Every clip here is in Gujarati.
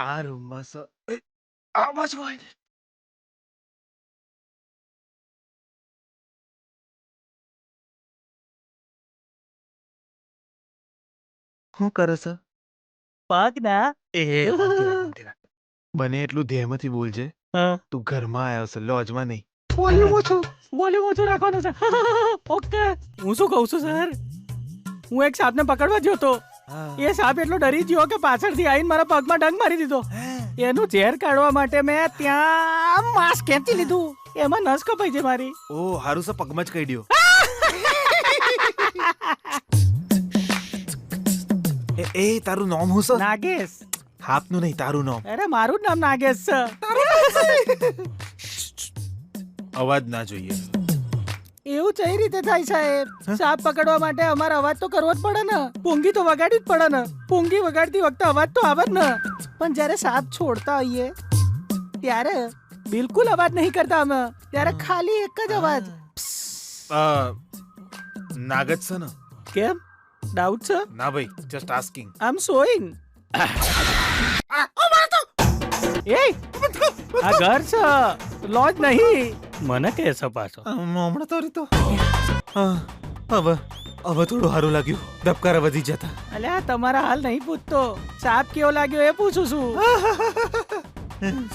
આ રૂમમાં આવાજ હોય ને. શું કરે છે? પગ ના એ બને એટલું ધ્યેયમાંથી બોલજે. તું ઘરમાં આવ્યો છે, લોજમાં નહીં. વોલ્યુમ ઓછું રાખવાનું છે. ઓકે. હું શું કહું છું સર, હું એક સાપને પકડવા ગયો તો એ સાપ એટલો ડરી ગયો કે પાછળથી આવીને મારા પગમાં ડંગ મારી દીધો. એનું ઝેર કાઢવા માટે મેં ત્યાં માંસ ખેંચી લીધું, એમાં નસ કપાઈ છે મારી. ઓ હારું છે, પગમાં જ કહી દ્યો. એ તારું નામ શું છે? નાગેશ. હાપનું નહીં, તારું નામ. અરે મારું જ નામ નાગેશ છે. અવાજ ના જોઈએ. એવું કઈ રીતે થાય સાહેબ? સાપ પકડવા માટે અમારે અવાજ તો કરવો જ પડે ને, પૂંગી તો વગાડવી જ પડે ને. પૂંગી વગાડતી વખતે અવાજ તો આવે જ ને, પણ જ્યારે સાપ છોડતા હોઈએ ત્યારે બિલકુલ અવાજ નહીં કરતા અમે, ત્યારે ખાલી એક જ અવાજ. નાગજ છે ને? કેમ ડાઉટ છે? ના ભાઈ, જસ્ટ આસ્કિંગ. આઈ એમ સોઈંગ. એ આ ઘર છે, લોજ નહીં. મને કે છે પાછો હમણાં તો રીતો. હવે થોડું સારું લાગ્યું, ધબકારા વધી જતા. અલ્યા તમારા હાલ નહીં પૂછતો, સાપ કેવો લાગ્યો એ પૂછું છું.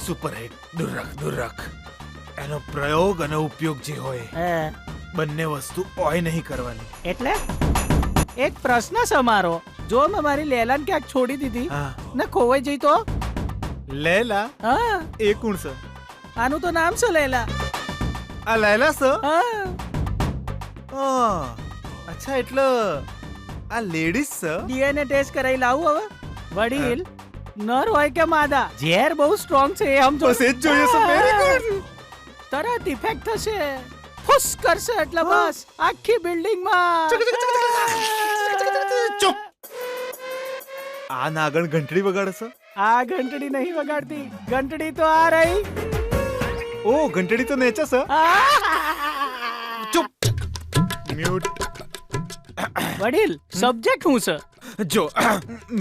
Super hit. દૂર રાખ. એનો પ્રયોગ અને ઉપયોગ જે હોય બંને વસ્તુ ઓય નહીં કરવાની. એટલે એક પ્રશ્ન છે મારો, જો મેં મારી લેલાને ક્યાંક છોડી દીધી ને ખોવાઈ જઈ તો? લેલા? હા. એ કોણ છે? આનું તો નામ છે લેલા. આ લેલા છે? હા. અચ્છા, એટલે આ લેડીઝ છે? ડીએનએ ટેસ્ટ કરાવી લાવું હવે. વડીલ નર હોય કે માદા, ઝેર બહુ સ્ટ્રોંગ છે એ સમજો. બસ એ જ જોઈએ છે. Very good. તરત ઇફેક્ટ થશે, ફુસ કરશે એટલે બસ આખી બિલ્ડિંગમાં. ચૂપ. આ નાગણ ઘંટડી વગાડે છે? આ ઘંટડી નહીં વગાડતી, ઘંટડી તો આ રહી. ઓ ઘંટડી તો નેચે છે. ચૂપ. મ્યુટ. વડીલ સબ્જેક્ટ શું છે? જો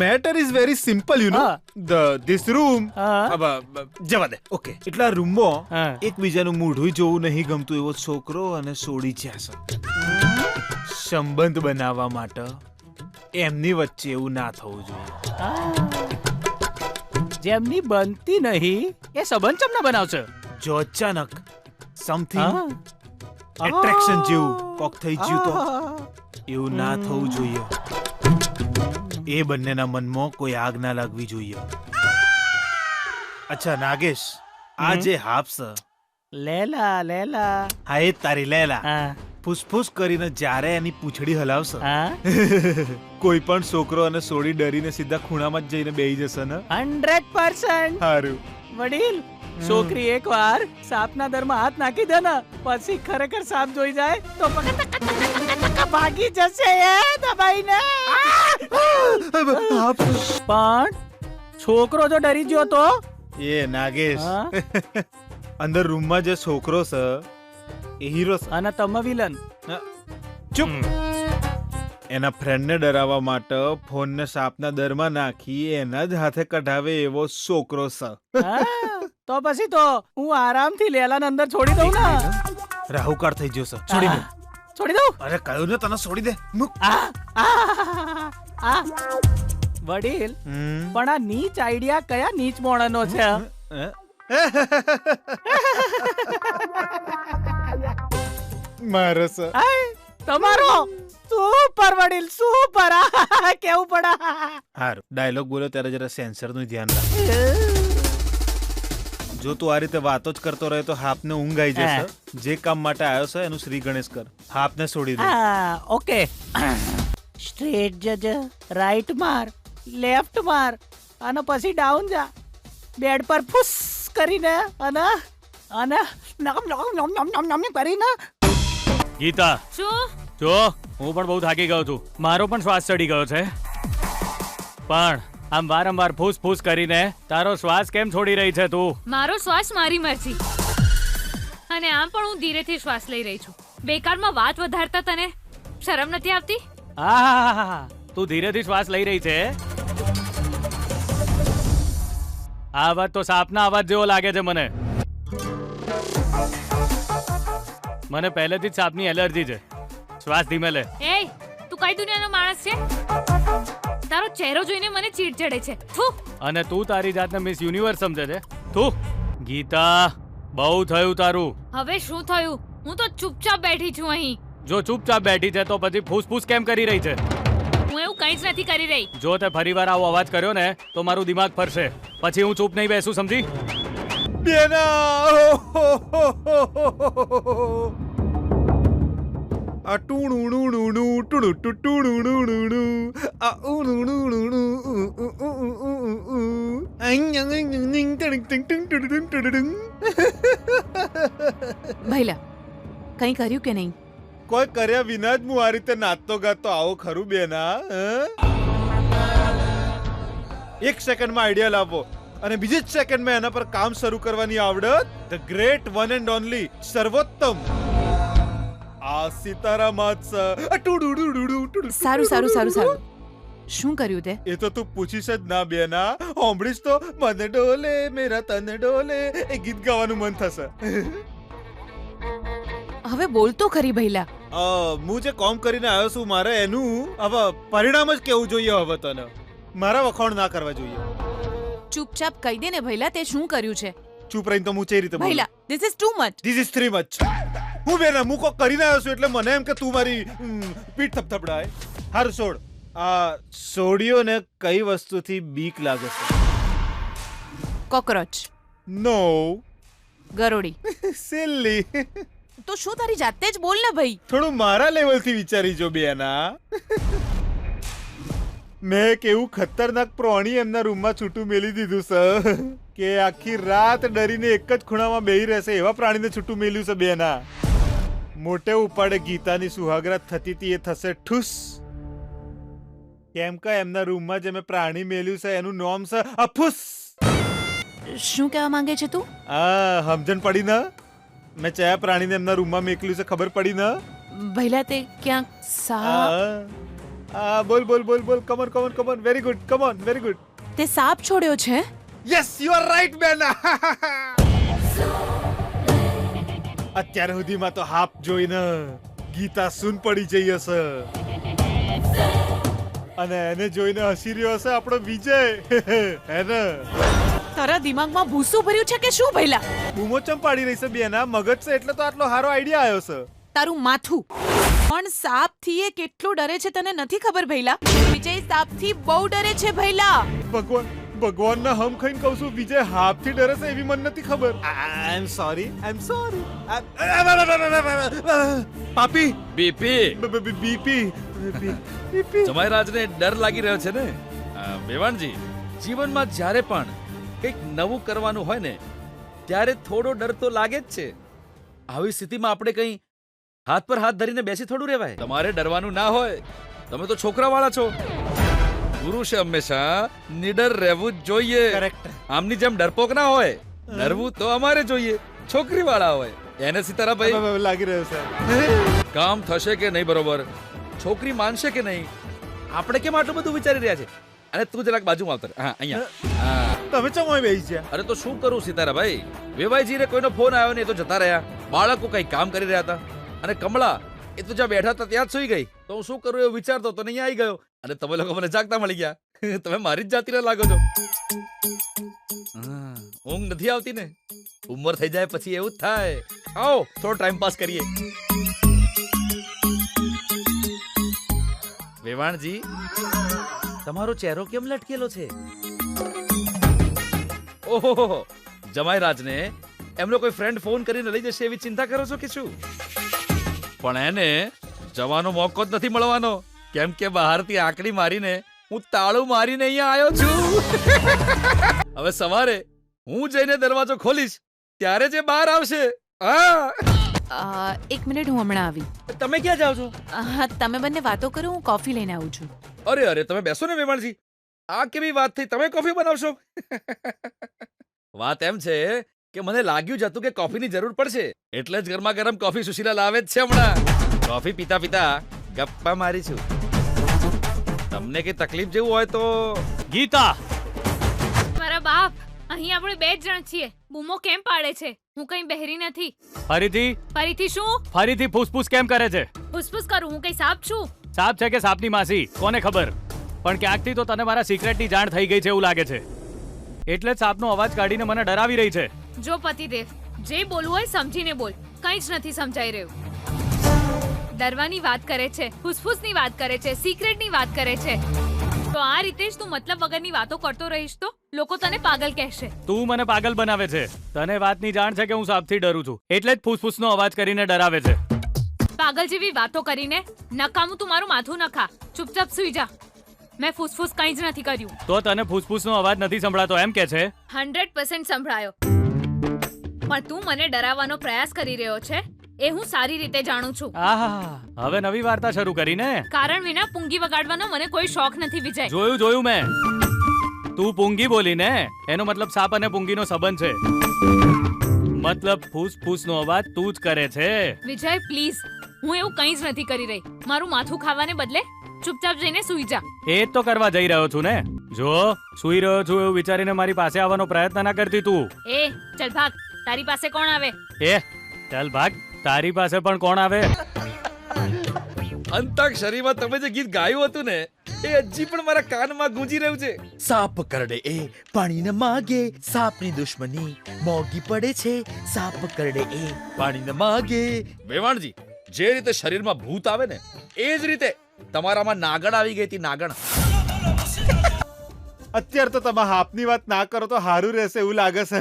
matter is very simple, you know. This room. જવા દે. ઓકે, એટલા રૂમમાં એકબીજાનું મોઢું જોવું નહીં ગમતું એવો છોકરો અને સોડી છે. સંબંધ બનાવવા માટે એમની વચ્ચે એવું ના થવું જોઈએ. જેમની બનતી નહીં એ સંબંધ ચમના બનાવશે? જો અચાનક સમથિંગ એટ્રેક્શન જેવું કોક થઈ ગયું તો એવું ના થવું જોઈએ. એ બંનેના મનમાં કોઈ આગ ના લાગવી જોઈએ. અચ્છા નાગેશ, આ જે હાફ છે લેલા, લેલા. હા એ તારી લેલા ફૂસફૂસ કરીને જ્યારે એની પૂંછડી હલાવશે કોઈ પણ છોકરો અને સોડી ડરીને સીધા ખૂણામાં જ જઈને બેહી જશે ને? 100%. હારું. વડીલ છોકરી એક વાર સાપના દરમાં હાથ નાખી દે ને, પછી ખરેખર સાપ જોઈ જાય તો ભાગી જશે એ દબાઈને. પણ છોકરો જો ડરી ગયો તો? એ નાગેશ, અંદર રૂમમાં જે છોકરો છે એ હીરો છે અને તમે વિલન. ચૂપ. એના ફ્રેન્ડને ડરાવવા માટે ફોનને સાપના દરમાં નાખી એના જ હાથે કઢાવે એવો છોકરો છે. તો પછી તો હું આરામથી લેલાને અંદર છોડી દઉં ને. રાહુકાળ થઈ ગયો છે. છોડી દે. છોડી દઉં? અરે કયું ને તને છોડી દે. વડીલ પણ આ નીચ આઈડિયા કયા નીચ મોણનો છે? મારો છે. તમારો સુપર વડીલ, સુપર. કેવું પડા. હારું, ડાયલોગ બોલ્યો ત્યારે જરા સેન્સર નું ધ્યાન રાખ. જો તું આ રીતે વાતો જ કરતો રહે તો હાપને ઊંઘ આવી જશે. જે કામ માટે આવ્યો છે એનું શ્રી ગણેશ કર. હાપને છોડી દે. ઓકે. સ્ટ્રેટ જજ, રાઈટ માર, લેફ્ટ માર અને પછી ડાઉન જા. બેડ પર ફુસ કરીને અને કરીને. ગીતા, શું? જો હું પણ બહુ થાકી ગયો છું, મારો પણ શ્વાસ ચડી ગયો છે, પણ આમ વારંવાર ફૂસ ફૂસ કરીને તારો શ્વાસ કેમ છોડી રહી છે તું? મારો શ્વાસ મારી મરજી, અને આમ પણ હું ધીરેથી શ્વાસ લઈ રહી છું. બેકારમાં વાત વધારતા તને શરમ નથી આવતી? હા, તું ધીરેથી શ્વાસ લઈ રહી છે આ અવાજ તો સાપના અવાજ જેવો લાગે છે મને પહેલેથી જ સાપની એલર્જી છે. શ્વાસ ધીમે લે. એ તું કઈ દુનિયાનો માણસ છે? તારો ચહેરો જોઈને મને ચીડ ચડે છે. થુ. અને તું તારી જાતને મિસ યુનિવર્સ સમજે છે? તું ગીતા, બહુ થયું તારું. હવે શું થયું? હું તો ચૂપચાપ બેઠી છું અહીં. જો ચૂપચાપ બેઠી છે તો પછી ફૂસફૂસ કેમ કરી રહી છે? હું એવું કંઈ જ નથી કરી રહી. જો તે ફરીવાર આવો અવાજ કર્યો ને તો મારું દિમાગ ફરશે. પછી હું ચૂપ નહીં બેસું, સમજી? બેના આ ટુણુણુણુણુ ટુણુટુટુણુણુણુ આ ઉણુણુણુણુ ભૈલા કંઈ કર્યું કે નહીં? કોઈ કર્યા વિના જ હું આ રીતે નાચતો ગાતો આવો ખરું બેના? એક સેકન્ડમાં આઈડિયા લાવો અને બીજી જ સેકન્ડમાં એના પર કામ શરૂ કરવાની આવડત. The great one and only સર્વોત્તમ આ સીતારામ સારું સારું સારું સારું શું કર્યું તે? એ તો તું પૂછીશ જ ના બેના. હોંભળીશ તો મને ડોલે મેરા તન ડોલે એ ગીત ગાવાનું મન થશે. હવે બોલ તો ખરી ભૈલા. હું જે કોમ કરીને આવ્યો છું મારે એનું હવે પરિણામ જ કેવું જોઈએ. હવે તને મારા વખાણ ના કરવા જોઈએ. ચૂપચાપ કહી દે ને ભૈલા તે શું કર્યું છે? ચૂપ રહીને તો હું ચે રીતે ભૈલા this is too much. This is three much. હું બેના હું કોક કરીને આવ્યો છું એટલે મને એમ કે તું મારી પીઠ થપથપડાય. હારું છોડ. આ સોડિયોને કઈ વસ્તુથી બીક લાગે છે? કોકરોચ. નો. ગરોડી. સિલી. તો શું તારી જાતે જ બોલ ને ભાઈ. થોડું મારા લેવલથી વિચારી જો બેના. મેં એક એવું ખતરનાક પ્રાણી એમના રૂમમાં છૂટું મેલી દીધું છે કે આખી રાત ડરીને એક જ ખૂણામાં બેહી રહેશે એવા પ્રાણીને છૂટું મેલ્યું છે બેના. મોટે ઉપાડે ગીતાની સુહાગરાત થતી હતી એ થશે ઠુસ. કેમ કે એમના રૂમમાં જે મેં પ્રાણી મેલ્યું છે એનું નામ છે અફુસ. શું કહેવા માંગે છે તું? સમજણ પડી ને? મેં કયા પ્રાણીને એમના રૂમમાં મેકલ્યું છે ખબર પડી ને? ભૈલા તે ક્યાંક સાપ. બોલ બોલ બોલ બોલ. Come on come on come on. Very good. Come on. Very good. તે સાપ છોડ્યો છે? યસ યુ આર રાઈટ બેના. અત્યાર સુધીમાં તો હાફ જોઈને ગીતા સૂન પડી જઈ હશે અને એને જોઈને હસી રહ્યો હશે આપણો વિજય. હે ને? તારા દિમાગમાં ભૂસું ભર્યું છે કે શું ભૈલા? બૂમો ચમ પાડી રહી છે બેના. મગજ છે એટલે તો આટલો સારો આઈડિયા આવ્યો છે. તારું માથું પણ સાપ થી એ કેટલું ડરે છે તને નથી ખબર ભૈલા? વિજય સાપ થી બહુ ડરે છે ભૈલા. ભગવાનના હમ ખાઈને કહું છું વિજય હાફથી ડરે છે એવી મને નથી ખબર. આઈ એમ સોરી. પાપી. બીપી. જમાઈરાજને ડર લાગી રહ્યો છે ને? વેવાણજી, જીવનમાં જ્યારે પણ કંઈક નવું કરવાનું હોય ને ત્યારે થોડો ડર તો લાગે જ છે. આવી સ્થિતિમાં આપણે કંઈ હાથ પર હાથ ધરીને બેસી થોડું રહેવાય. તમારે ડરવાનું ના હોય. તમે તો છોકરાવાળા છો. પુરુષે હંમેશા નિડર રહેવું જ જોઈએ. કરેક્ટ. આમની જેમ ડરપોક ના હોય. ડરવું તો અમારે જોઈએ. છોકરીવાળા હોય એને સીતારાભાઈ લાગી રહ્યો છે. કામ થશે કે નહીં બરોબર, છોકરી માનશે કે નહીં, આપણે કેમ આટલું બધું વિચારી રહ્યા છે? અને તું જરાક બાજુમાં આવતર. હા, અહીંયા. તમે ચમ અહીં બેસી ગયા? અરે તો શું કરું સીતારાભાઈ, વેવાઈજીને કોઈનો ફોન આવ્યો ને એ તો જતા રહ્યા. બાળકો કઈ કામ કરી રહ્યા હતા અને કમળા એ તો જ્યાં બેઠા હતા ત્યાં જ સુઈ ગઈ. તો હું શું કરું એવું વિચારતો તો અહીંયા આવી ગયો અને તમે લોકો મને જાગતા મળી ગયા. તમે મારી જ જાતિના લાગો છો. ઊંઘ નથી આવતી ને? ઉંમર થઈ જાય પછી એવું જ થાય. આવો થોડો ટાઈમ પાસ કરીએ. વેવાણજી, તમારો ચહેરો કેમ લટકેલો છે? ઓહો, જમાઈરાજને એમનો કોઈ ફ્રેન્ડ ફોન કરીને લઈ જશે એવી ચિંતા કરો છો કે શું? પણ એને જવાનો મોકો જ નથી મળવાનો, કેમ કે બહારથી આંકડી મારીને હું તાળું મારીને અહીંયા આવ્યો છું. હવે સવારે હું જઈને દરવાજો ખોલીશ ત્યારે જે બહાર આવશે. એક મિનિટ, હું હમણાં આવી. તમે ક્યાં જાઓ છો? હા, તમે બંને વાતો કરો, હું કોફી લઈને આવું છું. અરે તમે બેસો ને વેવાણજી. આ કેવી વાત થઈ? તમે કોફી બનાવશો? વાત એમ છે કે મને લાગ્યું જ હતું કે કોફીની જરૂર પડશે, એટલે જ ગરમા ગરમ કોફી સુશીલા લાવે જ છે હમણાં. કોફી પીતા પીતા ગપ્પા મારી છું. તમને કઈ તકલીફ જેવું હોય તો ગીતા, મારા બાપ અહીં આપણે 2 જ જણ છીએ. બૂમો કેમ પાડે છે? હું કઈ બહેરી નથી. ફરીથી શું ફરીથી ફૂસફૂસ કેમ કરે છે? ફૂસફૂસ કરું? હું કઈ સાપ છું? સાપ છે કે સાપની માસી કોને ખબર, પણ ક્યાંકથી તો તને મારા સિક્રેટની જાણ થઈ ગઈ છે એવું લાગે છે, એટલે જ સાપનો અવાજ કાઢીને મને ડરાવી રહી છે. જો પતિદેવ, જે બોલવું હોય સમજીને બોલ. કંઈ જ નથી સમજાઈ રહ્યું. ડરવાની વાત કરે છે, ફૂસફૂસની વાત કરે છે, સિક્રેટની વાત કરે છે. તો આ રીતે જ તું મતલબ વગરની વાતો કરતો રહીશ તો લોકો તને પાગલ કહેશે. તું મને પાગલ બનાવે છે. તને વાતની જાણ છે કે હું સાપથી ડરું છું, એટલે જ ફૂસફૂસનો અવાજ કરીને ડરાવે છે. પાગલ જેવી વાતો કરીને નકામું તું મારું માથું ન ખા. ચૂપચાપ સૂઈ જા. મેં ફૂસફૂસ કંઈ જ નથી કર્યું. તો તને ફૂસફૂસનો અવાજ નથી સંભળાતો એમ કે છે? 100% સંભળાયો. પણ તું મને ડરાવવાનો પ્રયાસ કરી રહ્યો છે એ હું સારી રીતે જાણું છું. આહા, હવે નવી વાર્તા શરૂ કરી ને. કારણ વિના પૂંગી વગાડવાનો મને કોઈ શોખ નથી વિજય. જોયું મેં. તું પૂંગી બોલી ને, એનો મતલબ સાપ અને પૂંગીનો સંબંધ છે. મતલબ ફૂસફૂસનો અવાજ તું જ કરે છે. વિજય પ્લીઝ, હું એવું કંઈ જ નથી કરી રહી. મારું માથું ખાવાને બદલે ચૂપચાપ જઈને સૂઈ જા. એ જ તો કરવા જઈ રહ્યો છું ને. જો સૂઈ રહ્યો છું એવું વિચારીને મારી પાસે આવવાનો પ્રયત્ન ના કરતી તું. એ ચલ ભાગ. તારી પાસે કોણ આવે? ચાલ ભાગ. તારી પાસે પણ કોણ આવે? અંતાક્ષરીમાં તમે જે ગીત ગાયું હતું ને, એ હજી પણ મારા કાનમાં ગૂંજી રહ્યું છે. સાપ કરડે એ પાણી ન માગે, સાપની દુશ્મની મોંઘી પડે છે. સાપ કરડે એ પાણી ન માગે. વેવાણજી, જે રીતે શરીરમાં ભૂત આવે ને, એ જ રીતે તમારામાં નાગણ આવી ગઈ હતી. નાગણ. અત્યારે તો તમે હાપની વાત ના કરો તો સારું રહેશે એવું લાગે છે.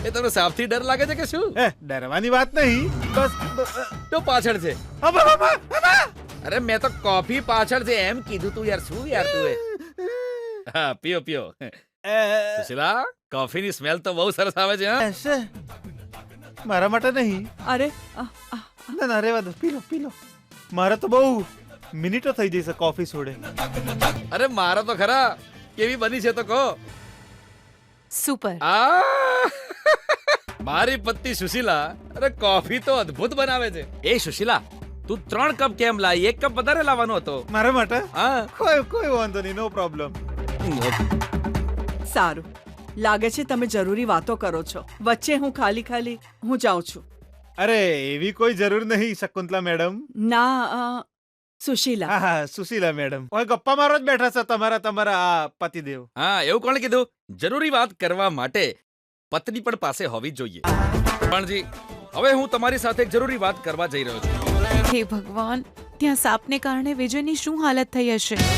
એ તમને સાપથી ડર લાગે છે કે શું? ડરવાની વાત નહીં, બસ તો પાછળ છે. અબા, અબા, અબા. અરે મેં તો કોફી પાછળ છે એમ કીધું તું યાર. શું યાર તું એ? હા, પીઓ. સુશીલા, કોફીની સ્મેલ તો બહુ સરસ આવે છે. હા, એસે. મારા માટે નહીં. અરે ના રેવા દો, પી લો. મારે તો બહુ મિનિટો થઈ જશે કોફી છોડે. અરે મારો તો ખરા. કેવી બની છે તો કહો. સુપર. મારી પત્ની સુશીલા, અરે કોફી તો અદ્ભુત બનાવે છે. એ સુશીલા, તું 3 કપ કેમ લાવી? 1 કપ વધારે લાવવાનો હતો. મારા માટે હા, કોઈ વાંધો નહીં, નો પ્રોબ્લેમ. સારું લાગે છે તમે જરૂરી વાતો કરો છો. વચ્ચે હું ખાલી હું જાઉં છું. અરે એવી કોઈ જરૂર નહીં શકુંતલા મેડમ. ના સુશીલા. હા, સુશીલા મેડમ. ઓય ગપ્પા મારો જ બેઠા છે તમારા આ પતિદેવ. હા, એવું કોણે કીધું? જરૂરી વાત કરવા માટે પત્ની પણ પાસે હોવી જોઈએ. પણજી, હવે હું તમારી સાથે એક જરૂરી વાત કરવા જઈ રહ્યો છું. હે ભગવાન, ત્યાં સાપને કારણે વિજયની શું હાલત થઈ હશે?